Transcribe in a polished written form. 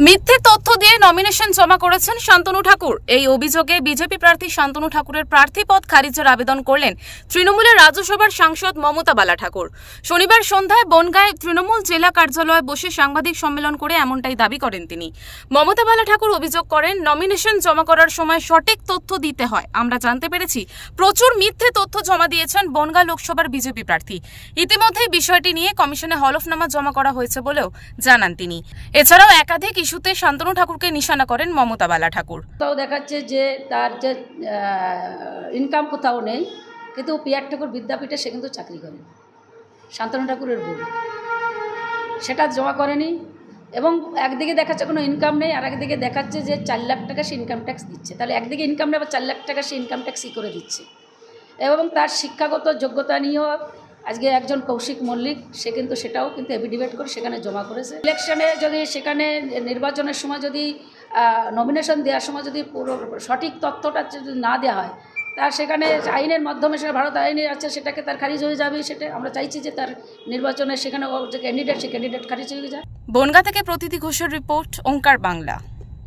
মিথ্যে তথ্য দিয়ে নমিনেশন জমা করেছেন শান্তনু ঠাকুর। এই অভিযোগে বিজেপি প্রার্থী শান্তনু ঠাকুরের প্রার্থী পদ খারিজের আবেদন করলেন তৃণমূলের রাজ্যসভার সাংসদ মমতা বালা ঠাকুর। শনিবার সন্ধ্যায় বনগাঁয় তৃণমূল জেলা কার্যালয়ে বসে সাংবাদিক সম্মেলন করে এমনটাই দাবি করেন তিনি। মমতা বালা ঠাকুর অভিযোগ করেন, নমিনেশন জমা করার সময় সঠিক তথ্য দিতে হয়। আমরা জানতে পেরেছি প্রচুর মিথ্যে তথ্য জমা দিয়েছেন বনগাঁ লোকসভার বিজেপি প্রার্থী। ইতিমধ্যেই বিষয়টি নিয়ে কমিশনে হলফনামা জমা করা হয়েছে বলেও জানান তিনি। এছাড়াও একাধিক ইস্যুতে শান্তনু ঠাকুরকে নিশানা করেন মমতা বালা ঠাকুর। তাও দেখাচ্ছে যে তার যে ইনকাম কোথাও নেই, কিন্তু পিয়ার ঠাকুর বিদ্যাপীঠে সে কিন্তু চাকরি করে, শান্তনু ঠাকুরের বউ, সেটা জমা করেনি। এবং একদিকে দেখাচ্ছে কোনো ইনকাম নেই, আর একদিকে দেখাচ্ছে যে 4 লাখ টাকা সে ইনকাম ট্যাক্স দিচ্ছে। তাহলে একদিকে ইনকাম নেই, আবার 4 লাখ টাকা সে ইনকাম ট্যাক্সই করে দিচ্ছে। এবং তার শিক্ষাগত যোগ্যতা নিয়েও আজকে একজন কৌশিক মল্লিক, সে কিন্তু সেটাও কিন্তু এফিডেভিট করে সেখানে জমা করেছে। ইলেকশনে যদি সেখানে নির্বাচনের সময় যদি নমিনেশন দেওয়ার সময় যদি পুরো সঠিক তথ্যটা যদি না দেওয়া হয়, তার সেখানে আইনের মাধ্যমে, সেটা ভারত আইনে আছে, সেটাকে তার খারিজ হয়ে যাবে। সেটা আমরা চাইছি যে তার নির্বাচনে সেখানে যে ক্যান্ডিডেট, সে ক্যান্ডিডেট খারিজ হয়ে যায়। বনগাঁ থেকে প্রতীতি ঘোষের রিপোর্ট, ওঙ্কার বাংলা।